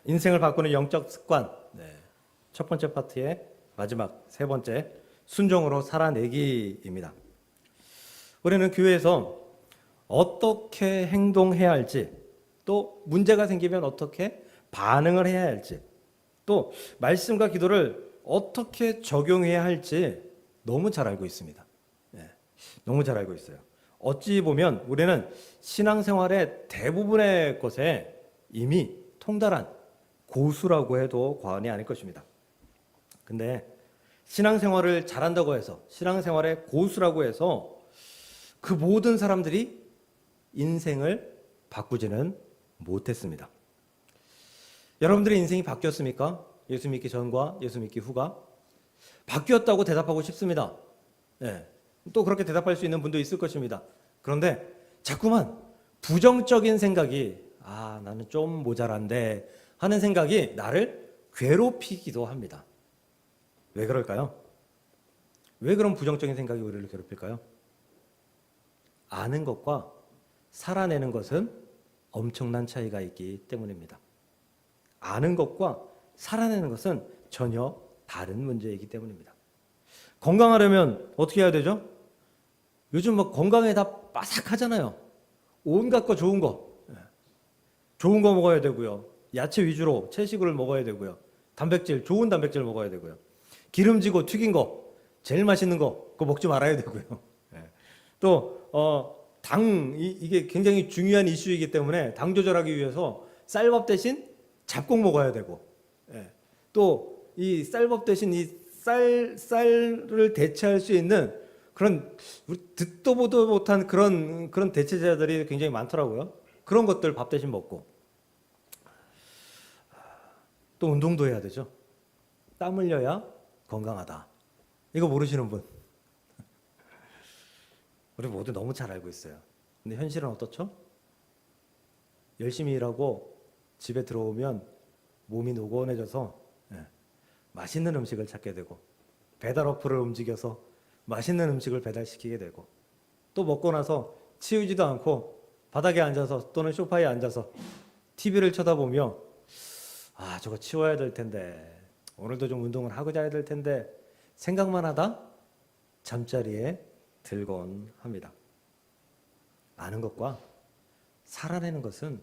인생을 바꾸는 영적 습관. 첫 번째 파트의 마지막 세 번째, 순종으로 살아내기입니다. 우리는 교회에서 어떻게 행동해야 할지, 또 문제가 생기면 어떻게 반응을 해야 할지, 또 말씀과 기도를 어떻게 적용해야 할지 너무 잘 알고 있습니다. 너무 잘 알고 있어요. 어찌 보면 우리는 신앙생활의 대부분의 것에 이미 통달한 고수라고 해도 과언이 아닐 것입니다. 근데 신앙생활을 잘한다고 해서, 신앙생활의 고수라고 해서 그 모든 사람들이 인생을 바꾸지는 못했습니다. 여러분들의 인생이 바뀌었습니까? 예수 믿기 전과 예수 믿기 후가? 바뀌었다고 대답하고 싶습니다. 또 그렇게 대답할 수 있는 분도 있을 것입니다. 그런데 자꾸만 부정적인 생각이 나는 좀 모자란데 하는 생각이 나를 괴롭히기도 합니다. 왜 그럴까요? 왜 그런 부정적인 생각이 우리를 괴롭힐까요? 아는 것과 살아내는 것은 엄청난 차이가 있기 때문입니다. 아는 것과 살아내는 것은 전혀 다른 문제이기 때문입니다. 건강하려면 어떻게 해야 되죠? 요즘 막 건강에 다 빠삭하잖아요. 온갖 거 좋은 거. 좋은 거 먹어야 되고요. 야채 위주로 채식을 먹어야 되고요. 단백질, 좋은 단백질 먹어야 되고요. 기름지고 튀긴 거, 제일 맛있는 거, 그거 먹지 말아야 되고요. 또 이게 굉장히 중요한 이슈이기 때문에 당 조절하기 위해서 쌀밥 대신 잡곡 먹어야 되고, 또 이 쌀밥 대신 이 쌀을 대체할 수 있는 그런 듣도 보도 못한 그런 대체제들이 굉장히 많더라고요. 그런 것들 밥 대신 먹고, 또 운동도 해야 되죠. 땀 흘려야 건강하다. 이거 모르시는 분? 우리 모두 너무 잘 알고 있어요. 근데 현실은 어떻죠? 열심히 일하고 집에 들어오면 몸이 노곤해져서 맛있는 음식을 찾게 되고, 배달 어플을 움직여서 맛있는 음식을 배달시키게 되고, 또 먹고 나서 치우지도 않고 바닥에 앉아서 또는 소파에 앉아서 TV를 쳐다보며 저거 치워야 될 텐데, 오늘도 좀 운동을 하고 자야 될 텐데 생각만 하다 잠자리에 들곤 합니다. 아는 것과 살아내는 것은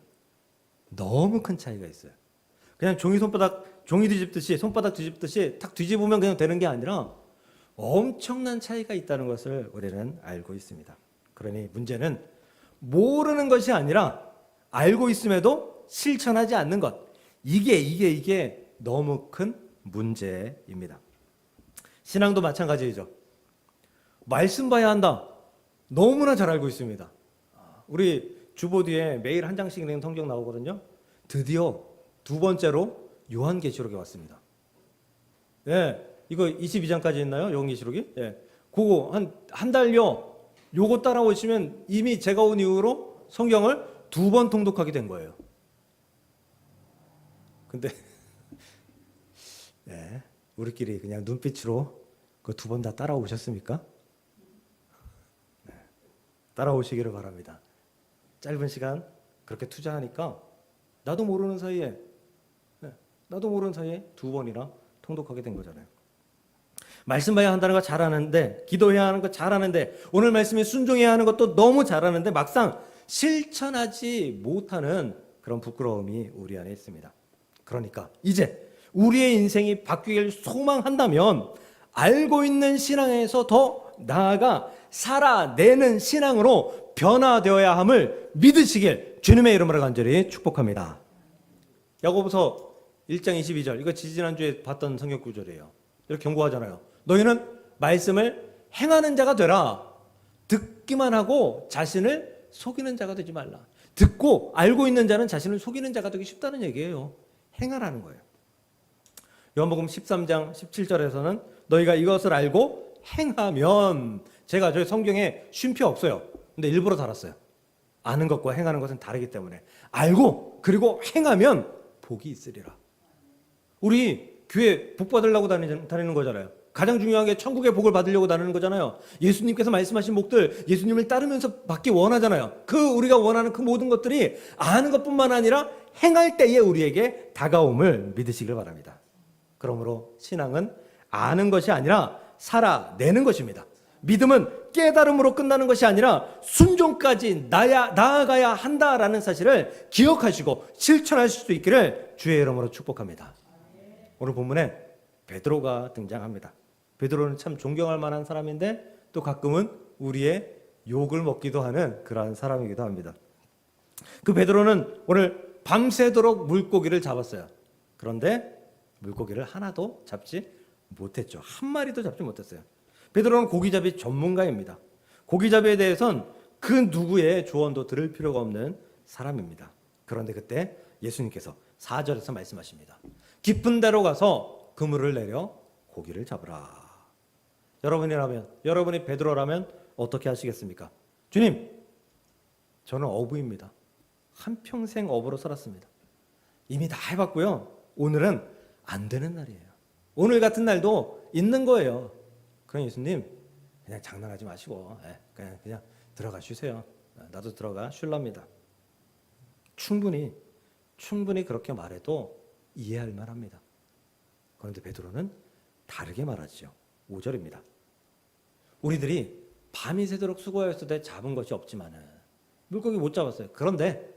너무 큰 차이가 있어요. 그냥 종이 뒤집듯이, 손바닥 뒤집듯이 탁 뒤집으면 그냥 되는 게 아니라 엄청난 차이가 있다는 것을 우리는 알고 있습니다. 그러니 문제는 모르는 것이 아니라 알고 있음에도 실천하지 않는 것. 이게 너무 큰 문제입니다. 신앙도 마찬가지죠. 말씀 봐야 한다. 너무나 잘 알고 있습니다. 우리 주보 뒤에 매일 한 장씩 읽는 성경 나오거든요. 드디어 두 번째로 요한계시록에 왔습니다. 이거 22장까지 있나요? 요한계시록이? 그거 한 달요. 요거 따라오시면 이미 제가 온 이후로 성경을 두 번 통독하게 된 거예요. 근데 우리끼리 그냥 눈빛으로 그 두 번 다 따라오셨습니까? 따라오시기를 바랍니다. 짧은 시간 그렇게 투자하니까 나도 모르는 사이에 두 번이나 통독하게 된 거잖아요. 말씀 봐야 한다는 거 잘하는데, 기도해야 하는 거 잘하는데, 오늘 말씀에 순종해야 하는 것도 너무 잘하는데 막상 실천하지 못하는 그런 부끄러움이 우리 안에 있습니다. 그러니까 이제 우리의 인생이 바뀌길 소망한다면 알고 있는 신앙에서 더 나아가 살아내는 신앙으로 변화되어야 함을 믿으시길 주님의 이름으로 간절히 축복합니다. 야고보서 1장 22절, 이거 지지난주에 봤던 성경 구절이에요. 이렇게 경고하잖아요. 너희는 말씀을 행하는 자가 되라. 듣기만 하고 자신을 속이는 자가 되지 말라. 듣고 알고 있는 자는 자신을 속이는 자가 되기 쉽다는 얘기예요. 행하라는 거예요. 요한복음 13장 17절에서는 너희가 이것을 알고 행하면, 제가 저희 성경에 쉼표 없어요. 근데 일부러 달았어요. 아는 것과 행하는 것은 다르기 때문에. 알고 그리고 행하면 복이 있으리라. 우리 교회 복 받으려고 다니는 거잖아요. 가장 중요한 게 천국의 복을 받으려고 다니는 거잖아요. 예수님께서 말씀하신 복들, 예수님을 따르면서 받기 원하잖아요. 우리가 원하는 그 모든 것들이 아는 것뿐만 아니라 행할 때에 우리에게 다가옴을 믿으시길 바랍니다. 그러므로 신앙은 아는 것이 아니라 살아내는 것입니다. 믿음은 깨달음으로 끝나는 것이 아니라 순종까지 나아가야 한다라는 사실을 기억하시고 실천하실 수 있기를 주의 이름으로 축복합니다. 오늘 본문에 베드로가 등장합니다. 베드로는 참 존경할 만한 사람인데 또 가끔은 우리의 욕을 먹기도 하는 그러한 사람이기도 합니다. 그 베드로는 오늘 밤새도록 물고기를 잡았어요. 그런데 물고기를 하나도 잡지 못했죠. 한 마리도 잡지 못했어요. 베드로는 고기잡이 전문가입니다. 고기잡이에 대해선 그 누구의 조언도 들을 필요가 없는 사람입니다. 그런데 그때 예수님께서 4절에서 말씀하십니다. 깊은 데로 가서 그물을 내려 고기를 잡으라. 여러분이 베드로라면 어떻게 하시겠습니까? 주님, 저는 어부입니다. 한평생 어부로 살았습니다. 이미 다 해봤고요. 오늘은 안 되는 날이에요. 오늘 같은 날도 있는 거예요. 그럼 예수님, 그냥 장난하지 마시고 그냥 들어가 쉬세요. 나도 들어가 쉴랍니다. 충분히 그렇게 말해도 이해할 만합니다. 그런데 베드로는 다르게 말하죠. 5절입니다. 우리들이 밤이 새도록 수고하였을 때 잡은 것이 없지만은 물고기 못 잡았어요. 그런데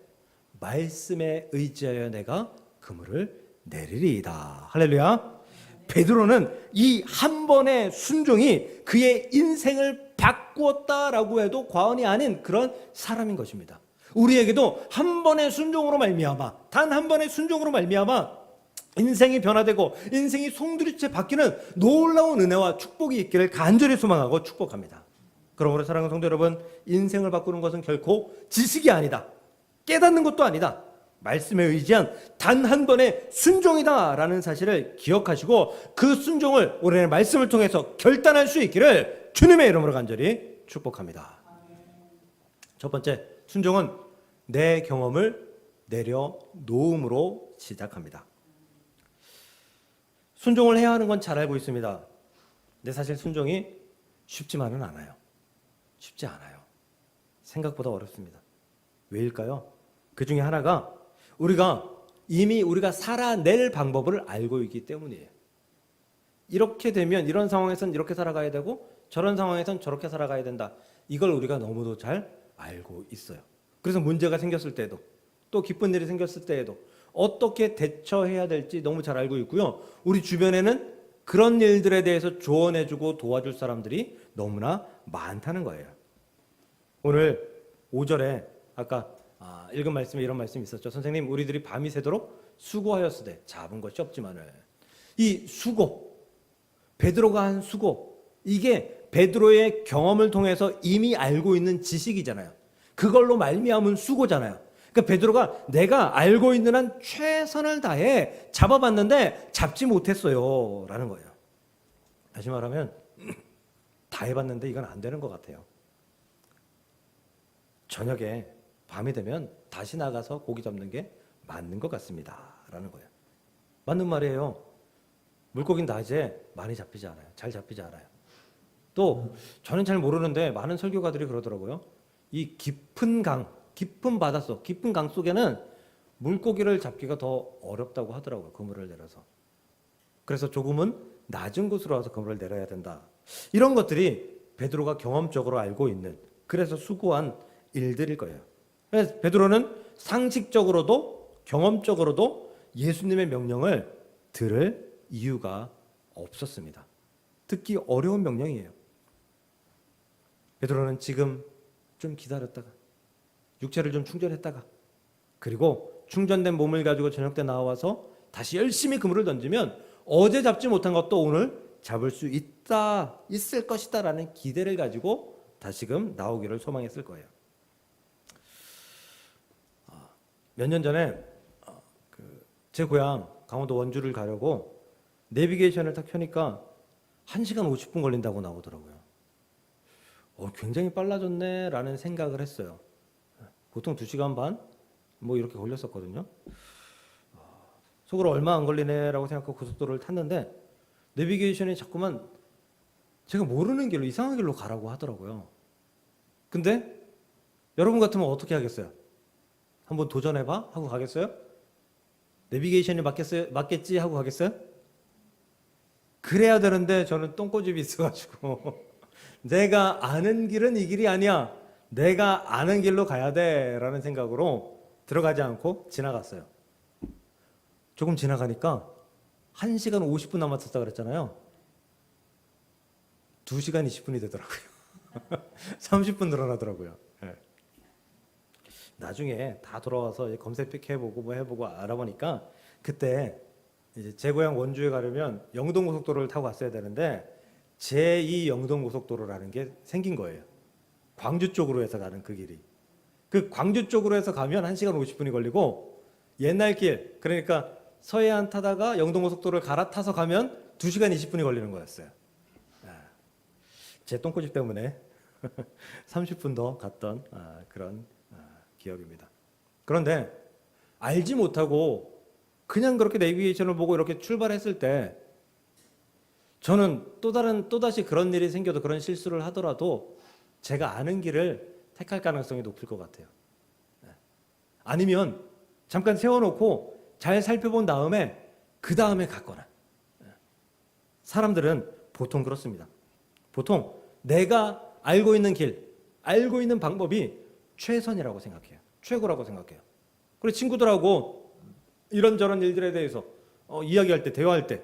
말씀에 의지하여 내가 그물을 내리리이다. 할렐루야. 베드로는 이 한 번의 순종이 그의 인생을 바꾸었다라고 해도 과언이 아닌 그런 사람인 것입니다. 우리에게도 한 번의 순종으로 말미암아, 단 한 번의 순종으로 말미암아 인생이 변화되고 인생이 송두리째 바뀌는 놀라운 은혜와 축복이 있기를 간절히 소망하고 축복합니다. 그러므로 사랑하는 성도 여러분, 인생을 바꾸는 것은 결코 지식이 아니다. 깨닫는 것도 아니다. 말씀에 의지한 단 한 번의 순종이다라는 사실을 기억하시고 그 순종을 올해의 말씀을 통해서 결단할 수 있기를 주님의 이름으로 간절히 축복합니다. 첫 번째, 순종은 내 경험을 내려놓음으로 시작합니다. 순종을 해야 하는 건 잘 알고 있습니다. 근데 사실 순종이 쉽지만은 않아요. 쉽지 않아요. 생각보다 어렵습니다. 왜일까요? 그 중에 하나가 우리가 살아낼 방법을 알고 있기 때문이에요. 이렇게 되면 이런 상황에선 이렇게 살아가야 되고 저런 상황에선 저렇게 살아가야 된다. 이걸 우리가 너무도 잘 알고 있어요. 그래서 문제가 생겼을 때도 또 기쁜 일이 생겼을 때에도 어떻게 대처해야 될지 너무 잘 알고 있고요. 우리 주변에는 그런 일들에 대해서 조언해주고 도와줄 사람들이 너무나 많다는 거예요. 오늘 5절에 아까 읽은 말씀에 이런 말씀이 있었죠. 선생님, 우리들이 밤이 새도록 수고하였으되 잡은 것이 없지만은, 이 수고, 베드로가 한 수고, 이게 베드로의 경험을 통해서 이미 알고 있는 지식이잖아요. 그걸로 말미암은 수고잖아요. 그러니까 베드로가 내가 알고 있는 한 최선을 다해 잡아봤는데 잡지 못했어요 라는 거예요. 다시 말하면 다 해봤는데 이건 안 되는 것 같아요. 저녁에 밤이 되면 다시 나가서 고기 잡는 게 맞는 것 같습니다 라는 거예요. 맞는 말이에요. 물고기는 낮에 많이 잡히지 않아요. 잘 잡히지 않아요. 또 저는 잘 모르는데 많은 설교가들이 그러더라고요. 이 깊은 바닷속, 깊은 강 속에는 물고기를 잡기가 더 어렵다고 하더라고요. 그물을 내려서. 그래서 조금은 낮은 곳으로 와서 그물을 내려야 된다. 이런 것들이 베드로가 경험적으로 알고 있는, 그래서 수고한 일들일 거예요. 그래서 베드로는 상식적으로도 경험적으로도 예수님의 명령을 들을 이유가 없었습니다. 듣기 어려운 명령이에요. 베드로는 지금 좀 기다렸다가 육체를 좀 충전했다가 그리고 충전된 몸을 가지고 저녁 때 나와서 다시 열심히 그물을 던지면 어제 잡지 못한 것도 오늘 잡을 수 있을 것이다 라는 기대를 가지고 다시금 나오기를 소망했을 거예요. 몇 년 전에 제 고향 강원도 원주를 가려고 내비게이션을 딱 켜니까 1시간 50분 걸린다고 나오더라고요. 굉장히 빨라졌네 라는 생각을 했어요. 보통 2시간 반? 뭐 이렇게 걸렸었거든요. 속으로 얼마 안 걸리네 라고 생각하고 고속도로를 탔는데 내비게이션이 자꾸만 제가 모르는 길로, 이상한 길로 가라고 하더라고요. 근데 여러분 같으면 어떻게 하겠어요? 한번 도전해봐? 하고 가겠어요? 내비게이션이 맞겠지 하고 가겠어요? 그래야 되는데 저는 똥꼬집이 있어가지고 내가 아는 길은 이 길이 아니야. 내가 아는 길로 가야 돼라는 생각으로 들어가지 않고 지나갔어요. 조금 지나가니까 1시간 50분 남았었다 그랬잖아요. 2시간 20분이 되더라고요. 30분 늘어나더라고요. 네. 나중에 다 돌아와서 검색해보고 뭐 해보고 알아보니까 그때 이제 제 고향 원주에 가려면 영동고속도로를 타고 갔어야 되는데 제2 영동고속도로라는 게 생긴 거예요. 광주 쪽으로 해서 가는 그 길이. 그 광주 쪽으로 해서 가면 1시간 50분이 걸리고 옛날 길, 그러니까 서해안 타다가 영동고속도로를 갈아타서 가면 2시간 20분이 걸리는 거였어요. 제 똥꼬집 때문에 30분 더 갔던 그런 기억입니다. 그런데 알지 못하고 그냥 그렇게 내비게이션을 보고 이렇게 출발했을 때 저는 또다시 그런 일이 생겨도 그런 실수를 하더라도 제가 아는 길을 택할 가능성이 높을 것 같아요. 아니면 잠깐 세워놓고 잘 살펴본 다음에 그 다음에 갔거나. 사람들은 보통 그렇습니다. 보통 내가 알고 있는 길, 알고 있는 방법이 최선이라고 생각해요. 최고라고 생각해요. 그리고 친구들하고 이런저런 일들에 대해서 이야기할 때, 대화할 때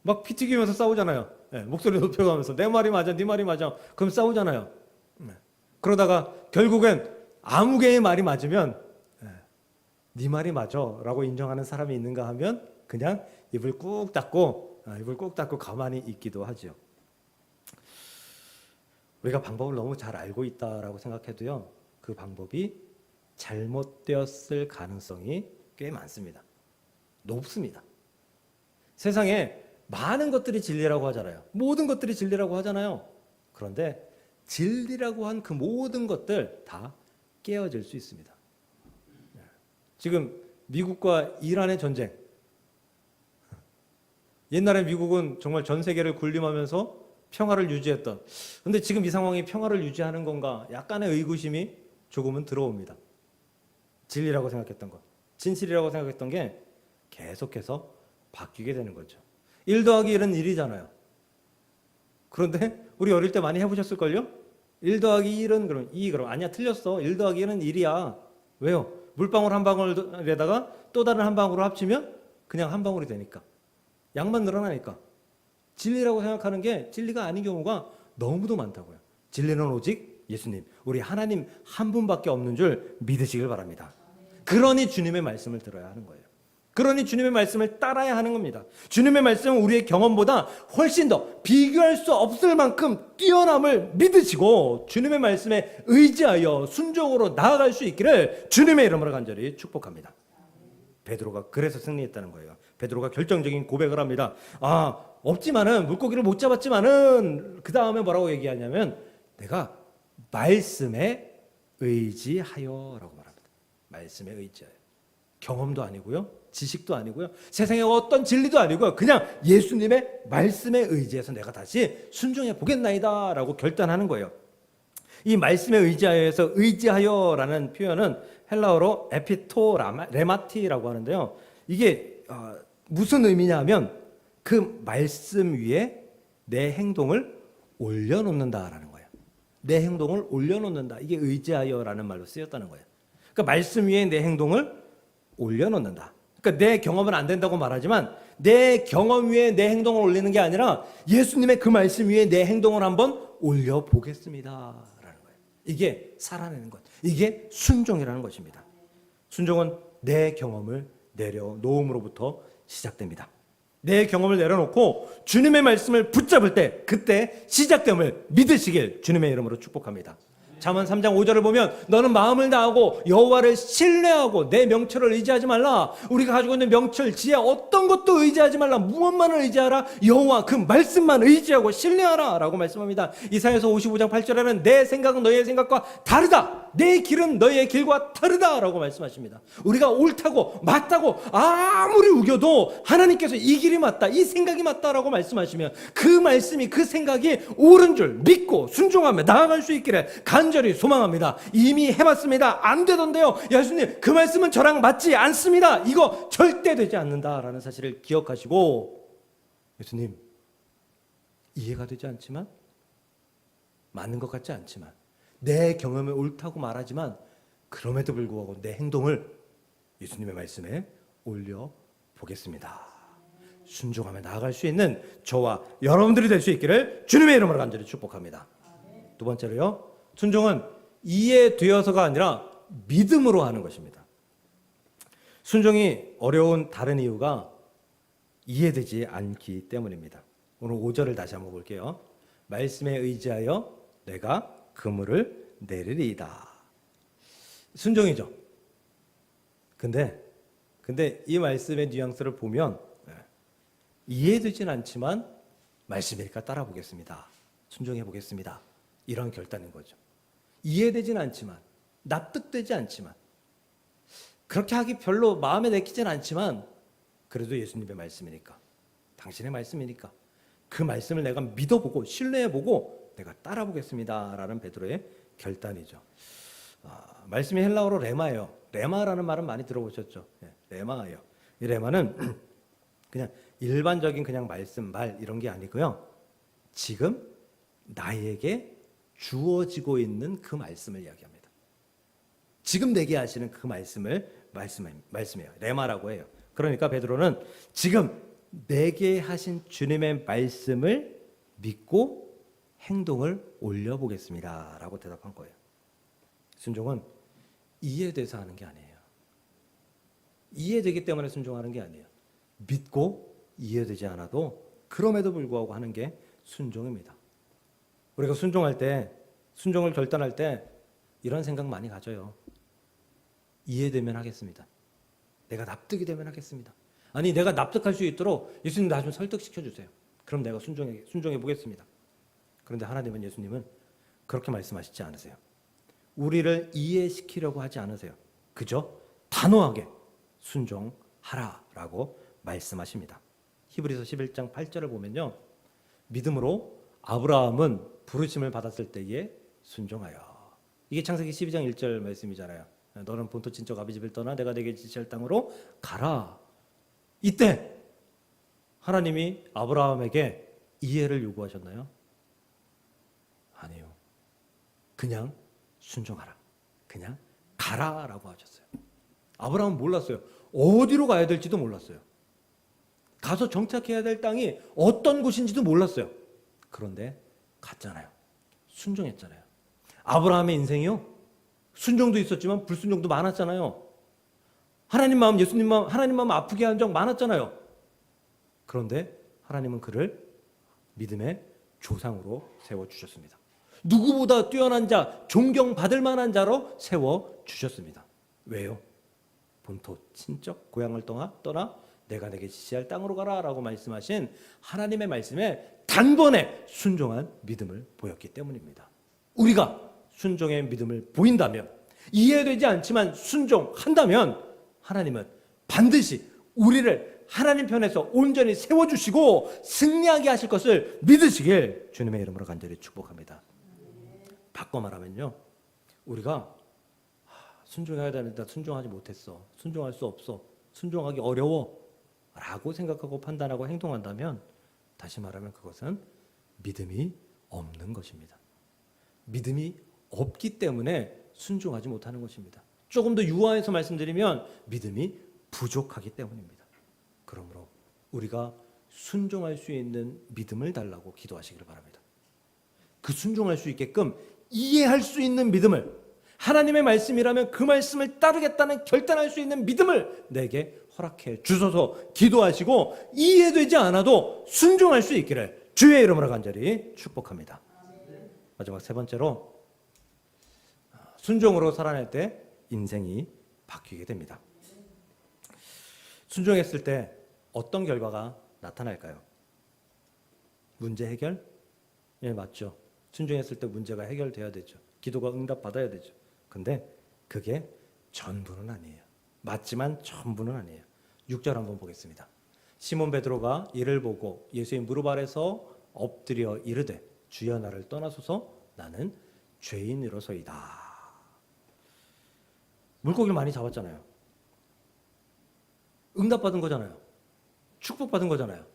막 피 튀기면서 싸우잖아요. 네, 목소리 높여가면서 내 말이 맞아, 네 말이 맞아. 그럼 싸우잖아요. 네. 그러다가 결국엔 아무 개의 말이 맞으면 네 말이 맞아 라고 인정하는 사람이 있는가 하면 그냥 입을 꾹 닫고 가만히 있기도 하죠. 우리가 방법을 너무 잘 알고 있다라고 생각해도요, 그 방법이 잘못되었을 가능성이 꽤 많습니다. 높습니다. 세상에 많은 것들이 진리라고 하잖아요. 모든 것들이 진리라고 하잖아요. 그런데 진리라고 한 그 모든 것들 다 깨어질 수 있습니다. 지금 미국과 이란의 전쟁. 옛날에 미국은 정말 전 세계를 군림하면서 평화를 유지했던. 그런데 지금 이 상황이 평화를 유지하는 건가? 약간의 의구심이 조금은 들어옵니다. 진리라고 생각했던 것, 진실이라고 생각했던 게 계속해서 바뀌게 되는 거죠. 1 더하기 1은 1이잖아요. 그런데 우리 어릴 때 많이 해보셨을걸요? 1 더하기 1은 그럼 2, 그럼 아니야, 틀렸어. 1 더하기 1은 1이야. 왜요? 물방울 한 방울에다가 또 다른 한 방울을 합치면 그냥 한 방울이 되니까. 양만 늘어나니까. 진리라고 생각하는 게 진리가 아닌 경우가 너무도 많다고요. 진리는 오직 예수님, 우리 하나님 한 분밖에 없는 줄 믿으시길 바랍니다. 그러니 주님의 말씀을 들어야 하는 거예요. 그러니 주님의 말씀을 따라야 하는 겁니다. 주님의 말씀은 우리의 경험보다 훨씬 더 비교할 수 없을 만큼 뛰어남을 믿으시고 주님의 말씀에 의지하여 순종으로 나아갈 수 있기를 주님의 이름으로 간절히 축복합니다. 베드로가 그래서 승리했다는 거예요. 베드로가 결정적인 고백을 합니다. 없지만은 물고기를 못 잡았지만은 그 다음에 뭐라고 얘기하냐면 내가 말씀에 의지하여라고 말합니다. 말씀에 의지하여. 경험도 아니고요, 지식도 아니고요, 세상의 어떤 진리도 아니고요, 그냥 예수님의 말씀에 의지해서 내가 다시 순종해 보겠나이다 라고 결단하는 거예요. 이 말씀에 의지하여에서 의지하여라는 표현은 헬라어로 에피토레마티라고 하는데요. 이게 무슨 의미냐 하면 그 말씀 위에 내 행동을 올려놓는다라는 거예요. 내 행동을 올려놓는다. 이게 의지하여라는 말로 쓰였다는 거예요. 그러니까 말씀 위에 내 행동을 올려놓는다. 그러니까 내 경험은 안 된다고 말하지만 내 경험 위에 내 행동을 올리는 게 아니라 예수님의 그 말씀 위에 내 행동을 한번 올려보겠습니다 라는 거예요. 이게 살아내는 것, 이게 순종이라는 것입니다. 순종은 내 경험을 내려놓음으로부터 시작됩니다. 내 경험을 내려놓고 주님의 말씀을 붙잡을 때 그때 시작됨을 믿으시길 주님의 이름으로 축복합니다. 잠언 3장 5절을 보면 너는 마음을 다하고 여호와를 신뢰하고 내 명철을 의지하지 말라. 우리가 가지고 있는 명철, 지혜 어떤 것도 의지하지 말라. 무엇만을 의지하라. 여호와 그 말씀만 의지하고 신뢰하라 라고 말씀합니다. 이사야서 55장 8절에는 내 생각은 너희의 생각과 다르다. 나 내 길은 너의 길과 다르다라고 말씀하십니다. 우리가 옳다고 맞다고 아무리 우겨도 하나님께서 이 길이 맞다, 이 생각이 맞다라고 말씀하시면 그 말씀이, 그 생각이 옳은 줄 믿고 순종하며 나아갈 수 있기를 간절히 소망합니다. 이미 해봤습니다. 안 되던데요. 예수님, 그 말씀은 저랑 맞지 않습니다. 이거 절대 되지 않는다라는 사실을 기억하시고, 예수님, 이해가 되지 않지만, 맞는 것 같지 않지만, 내 경험에 옳다고 말하지만 그럼에도 불구하고 내 행동을 예수님의 말씀에 올려보겠습니다. 순종하며 나아갈 수 있는 저와 여러분들이 될 수 있기를 주님의 이름으로 간절히 축복합니다. 두 번째로요, 순종은 이해되어서가 아니라 믿음으로 하는 것입니다. 순종이 어려운 다른 이유가 이해되지 않기 때문입니다. 오늘 5절을 다시 한번 볼게요. 말씀에 의지하여 내가 그물을 내리리이다. 순종이죠. 근데 이 말씀의 뉘앙스를 보면 이해되진 않지만 말씀이니까 따라 보겠습니다. 순종해 보겠습니다. 이런 결단인 거죠. 이해되진 않지만, 납득되지 않지만, 그렇게 하기 별로 마음에 내키진 않지만, 그래도 예수님의 말씀이니까, 당신의 말씀이니까 그 말씀을 내가 믿어보고 신뢰해보고 내가 따라보겠습니다 라는 베드로의 결단이죠. 말씀이 헬라어로 레마예요. 레마라는 말은 많이 들어보셨죠? 레마예요. 이 레마는 그냥 일반적인 그냥 말씀, 말 이런 게 아니고요, 지금 나에게 주어지고 있는 그 말씀을 이야기합니다. 지금 내게 하시는 그 말씀이에요. 레마라고 해요. 그러니까 베드로는 지금 내게 하신 주님의 말씀을 믿고 행동을 올려보겠습니다 라고 대답한 거예요. 순종은 이해돼서 하는 게 아니에요. 이해되기 때문에 순종하는 게 아니에요. 믿고 이해되지 않아도 그럼에도 불구하고 하는 게 순종입니다. 우리가 순종할 때, 순종을 결단할 때 이런 생각 많이 가져요. 이해되면 하겠습니다. 내가 납득이 되면 하겠습니다. 아니, 내가 납득할 수 있도록 예수님 나 좀 설득시켜 주세요. 그럼 내가 순종해 보겠습니다. 그런데 하나님은, 예수님은 그렇게 말씀하시지 않으세요. 우리를 이해시키려고 하지 않으세요. 그저 단호하게 순종하라라고 말씀하십니다. 히브리서 11장 8절을 보면요, 믿음으로 아브라함은 부르심을 받았을 때에 순종하여. 이게 창세기 12장 1절 말씀이잖아요. 너는 본토 친척 아비 집을 떠나 내가 내게 지시할 땅으로 가라. 이때 하나님이 아브라함에게 이해를 요구하셨나요? 아니요. 그냥 순종하라. 그냥 가라라고 하셨어요. 아브라함은 몰랐어요. 어디로 가야 될지도 몰랐어요. 가서 정착해야 될 땅이 어떤 곳인지도 몰랐어요. 그런데 갔잖아요. 순종했잖아요. 아브라함의 인생이요, 순종도 있었지만 불순종도 많았잖아요. 하나님 마음, 예수님 마음, 하나님 마음 아프게 한 적 많았잖아요. 그런데 하나님은 그를 믿음의 조상으로 세워주셨습니다. 누구보다 뛰어난 자, 존경받을 만한 자로 세워주셨습니다. 왜요? 본토, 친척, 고향을 떠나 내가 내게 지시할 땅으로 가라 라고 말씀하신 하나님의 말씀에 단번에 순종한 믿음을 보였기 때문입니다. 우리가 순종의 믿음을 보인다면, 이해되지 않지만 순종한다면 하나님은 반드시 우리를 하나님 편에서 온전히 세워주시고 승리하게 하실 것을 믿으시길 주님의 이름으로 간절히 축복합니다. 바꿔 말하면요, 우리가 순종해야 되는데 순종하지 못했어, 순종할 수 없어, 순종하기 어려워 라고 생각하고 판단하고 행동한다면, 다시 말하면 그것은 믿음이 없는 것입니다. 믿음이 없기 때문에 순종하지 못하는 것입니다. 조금 더 유화해서 말씀드리면 믿음이 부족하기 때문입니다. 그러므로 우리가 순종할 수 있는 믿음을 달라고 기도하시기를 바랍니다. 그 순종할 수 있게끔 이해할 수 있는 믿음을, 하나님의 말씀이라면 그 말씀을 따르겠다는 결단할 수 있는 믿음을 내게 허락해 주소서 기도하시고, 이해되지 않아도 순종할 수 있기를 주의 이름으로 간절히 축복합니다. 마지막 세 번째로, 순종으로 살아낼 때 인생이 바뀌게 됩니다. 순종했을 때 어떤 결과가 나타날까요? 문제 해결? 예, 맞죠. 순종했을 때 문제가 해결돼야 되죠. 기도가 응답받아야 되죠. 근데 그게 전부는 아니에요. 맞지만 전부는 아니에요. 6절 한번 보겠습니다. 시몬 베드로가 이를 보고 예수의 무릎 아래서 엎드려 이르되 주여 나를 떠나소서 나는 죄인으로서이다. 물고기를 많이 잡았잖아요. 응답받은 거잖아요. 축복받은 거잖아요.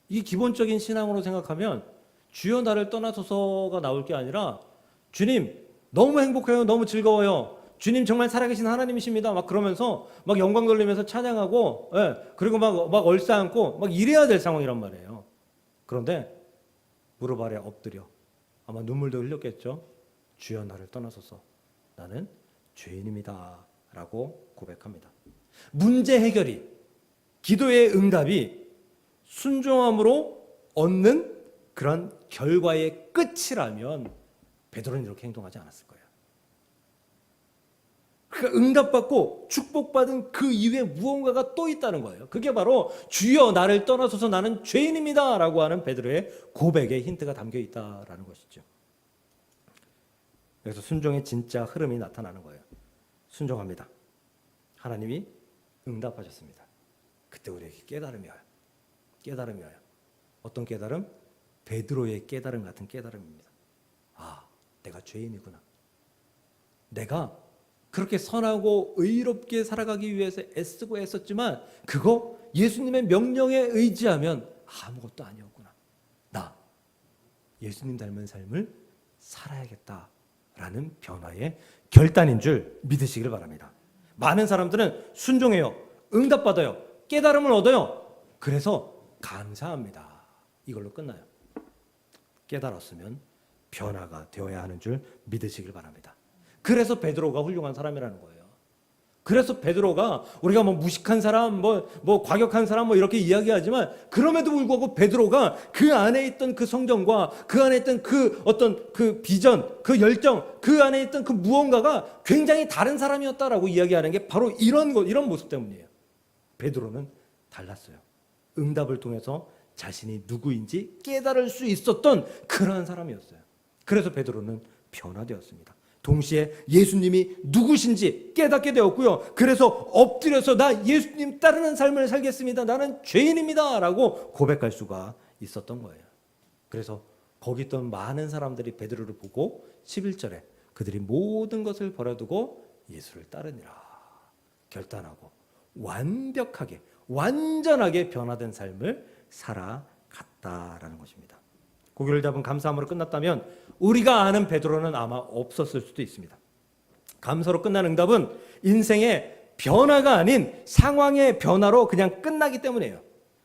이 기본적인 신앙으로 생각하면 주여 나를 떠나소서가 나올 게 아니라 주님 너무 행복해요. 너무 즐거워요. 주님 정말 살아계신 하나님이십니다. 막 그러면서 막 영광 돌리면서 찬양하고, 예, 그리고 막 얼싸안고 막 이래야 될 상황이란 말이에요. 그런데 무릎 아래 엎드려 아마 눈물도 흘렸겠죠. 주여 나를 떠나소서 나는 죄인입니다. 라고 고백합니다. 문제 해결이, 기도의 응답이 순종함으로 얻는 그런 결과의 끝이라면 베드로는 이렇게 행동하지 않았을 거예요. 그러니까 응답받고 축복받은 그 이후에 무언가가 또 있다는 거예요. 그게 바로 주여 나를 떠나소서 나는 죄인입니다 라고 하는 베드로의 고백에 힌트가 담겨 있다라는 것이죠. 그래서 순종의 진짜 흐름이 나타나는 거예요. 순종합니다. 하나님이 응답하셨습니다. 그때 우리에게 깨달음이 와요. 깨달음이 와요. 어떤 깨달음? 베드로의 깨달음 같은 깨달음입니다. 아, 내가 죄인이구나. 내가 그렇게 선하고 의롭게 살아가기 위해서 애쓰고 애썼지만 그거 예수님의 명령에 의지하면 아무것도 아니었구나. 나 예수님 닮은 삶을 살아야겠다라는 변화의 결단인 줄 믿으시길 바랍니다. 많은 사람들은 순종해요. 응답받아요. 깨달음을 얻어요. 그래서 감사합니다. 이걸로 끝나요. 깨달았으면 변화가 되어야 하는 줄 믿으시길 바랍니다. 그래서 베드로가 훌륭한 사람이라는 거예요. 그래서 베드로가 우리가 뭐 무식한 사람, 뭐 과격한 사람 뭐 이렇게 이야기하지만 그럼에도 불구하고 베드로가 그 안에 있던 그 성경과 그 안에 있던 그 어떤 그 비전, 그 열정, 그 안에 있던 그 무언가가 굉장히 다른 사람이었다라고 이야기하는 게 바로 이런 모습 때문이에요. 베드로는 달랐어요. 응답을 통해서 자신이 누구인지 깨달을 수 있었던 그러한 사람이었어요. 그래서 베드로는 변화되었습니다. 동시에 예수님이 누구신지 깨닫게 되었고요. 그래서 엎드려서 나 예수님 따르는 삶을 살겠습니다. 나는 죄인입니다. 라고 고백할 수가 있었던 거예요. 그래서 거기 있던 많은 사람들이 베드로를 보고 11절에 그들이 모든 것을 버려두고 예수를 따르니라 결단하고 완벽하게 완전하게 변화된 삶을 살아갔다라는 것입니다. 고개를 잡은 감사함으로 끝났다면 우리가 아는 베드로는 아마 없었을 수도 있습니다. 감사로 끝난 응답은 인생의 변화가 아닌 상황의 변화로 그냥 끝나기 때문이에요.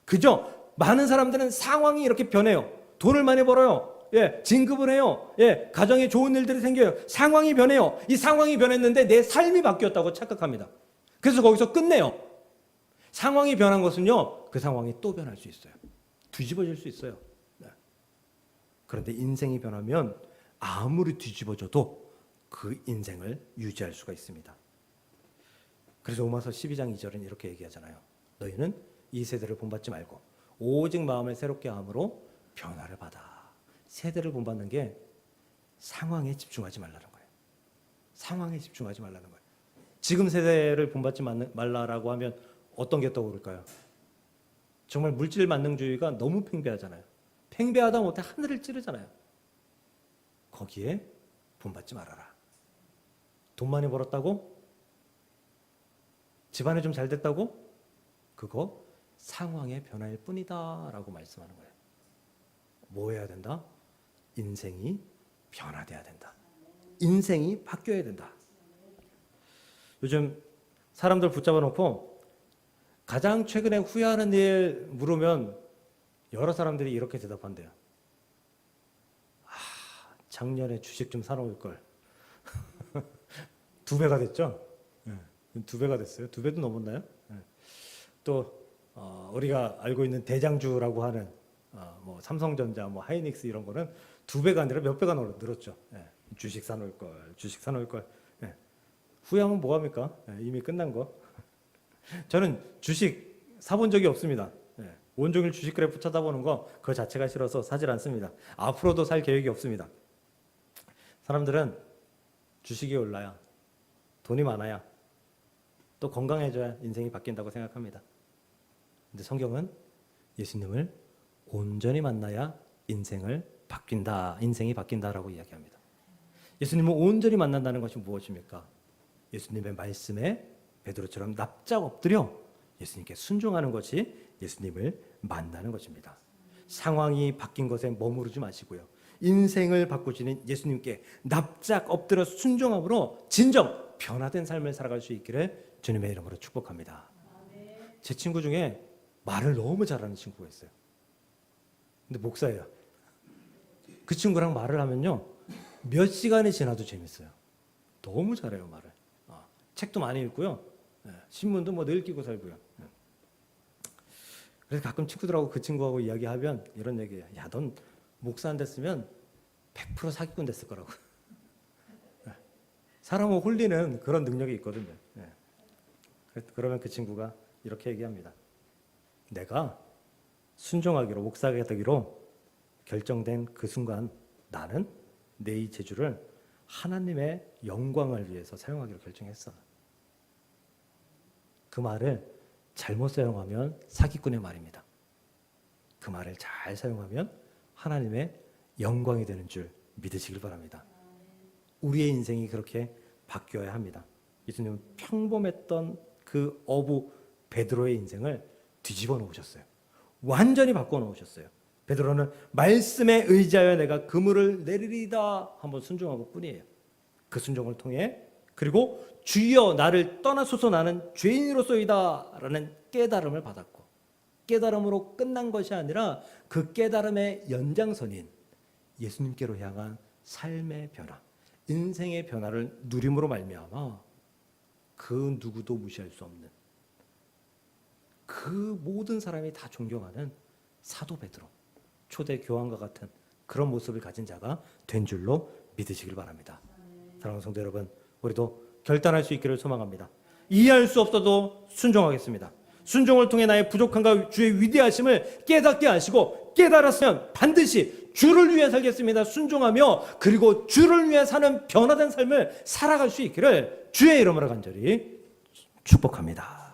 그죠? 많은 사람들은 상황이 이렇게 변해요. 돈을 많이 벌어요. 예, 진급을 해요. 예, 가정에 좋은 일들이 생겨요. 상황이 변해요. 이 상황이 변했는데 내 삶이 바뀌었다고 착각합니다. 그래서 거기서 끝내요. 상황이 변한 것은요, 그 상황이 또 변할 수 있어요. 뒤집어질 수 있어요. 그런데 인생이 변하면 아무리 뒤집어져도 그 인생을 유지할 수가 있습니다. 그래서 로마서 12장 2절은 이렇게 얘기하잖아요. 너희는 이 세대를 본받지 말고 오직 마음을 새롭게 함으로 변화를 받아. 세대를 본받는 게 상황에 집중하지 말라는 거예요. 상황에 집중하지 말라는 거예요. 지금 세대를 본받지 말라라고 하면 어떤 게 떠오를까요? 정말 물질 만능주의가 너무 팽배하잖아요. 팽배하다 못해 하늘을 찌르잖아요. 거기에 본받지 말아라. 돈 많이 벌었다고? 집안에 좀 잘 됐다고? 그거 상황의 변화일 뿐이다 라고 말씀하는 거예요. 뭐 해야 된다? 인생이 변화돼야 된다. 인생이 바뀌어야 된다. 요즘 사람들 붙잡아 놓고 가장 최근에 후회하는 일 물으면 여러 사람들이 이렇게 대답한대요. 작년에 주식 좀 사놓을 걸. 2배가 됐죠? 네, 2배가 됐어요. 2배도 넘었나요? 네. 또 우리가 알고 있는 대장주라고 하는 뭐 삼성전자, 뭐 하이닉스 이런 거는 2배가 아니라 몇 배가 늘었죠. 네. 주식 사놓을 걸, 주식 사놓을 걸. 네. 후회하면 뭐합니까? 네, 이미 끝난 거. 저는 주식 사본 적이 없습니다. 네. 온종일 주식 그래프 쳐다보는 거 그 자체가 싫어서 사질 않습니다. 앞으로도 살 계획이 없습니다. 사람들은 주식이 올라야, 돈이 많아야, 또 건강해져야 인생이 바뀐다고 생각합니다. 근데 성경은 예수님을 온전히 만나야 인생이 바뀐다라고 이야기합니다. 예수님을 온전히 만난다는 것이 무엇입니까? 예수님의 말씀에 베드로처럼 납작 엎드려 예수님께 순종하는 것이 예수님을 만나는 것입니다. 상황이 바뀐 것에 머무르지 마시고요. 인생을 바꾸시는 예수님께 납작 엎드려 순종함으로 진정 변화된 삶을 살아갈 수 있기를 주님의 이름으로 축복합니다. 제 친구 중에 말을 너무 잘하는 친구가 있어요. 근데 목사예요. 그 친구랑 말을 하면요, 몇 시간이 지나도 재밌어요. 너무 잘해요, 말을. 책도 많이 읽고요. 신문도 뭐 늘 끼고 살고요. 그래서 가끔 친구들하고 그 친구하고 이야기하면 이런 얘기해요. 야, 넌 목사 안 됐으면 100% 사기꾼 됐을 거라고. 사람을 홀리는 그런 능력이 있거든요. 그러면 그 친구가 이렇게 얘기합니다. 내가 순종하기로, 목사가 되기로 결정된 그 순간 나는 내 이 재주를 하나님의 영광을 위해서 사용하기로 결정했어. 그 말을 잘못 사용하면 사기꾼의 말입니다. 그 말을 잘 사용하면 하나님의 영광이 되는 줄 믿으시길 바랍니다. 우리의 인생이 그렇게 바뀌어야 합니다. 예수님은 평범했던 그 어부 베드로의 인생을 뒤집어 놓으셨어요. 완전히 바꿔 놓으셨어요. 베드로는 말씀에 의지하여 내가 그물을 내리리다 한번 순종한 것뿐이에요. 그 순종을 통해 그리고 주여 나를 떠나소서 나는 죄인으로서이다 라는 깨달음을 받았고, 깨달음으로 끝난 것이 아니라 그 깨달음의 연장선인 예수님께로 향한 삶의 변화, 인생의 변화를 누림으로 말미암아 그 누구도 무시할 수 없는, 그 모든 사람이 다 존경하는 사도 베드로, 초대 교황과 같은 그런 모습을 가진 자가 된 줄로 믿으시길 바랍니다. 사랑하는 성도 여러분, 우리도 결단할 수 있기를 소망합니다. 이해할 수 없어도 순종하겠습니다. 순종을 통해 나의 부족함과 주의 위대하심을 깨닫게 하시고, 깨달았으면 반드시 주를 위해 살겠습니다. 순종하며 그리고 주를 위해 사는 변화된 삶을 살아갈 수 있기를 주의 이름으로 간절히 축복합니다.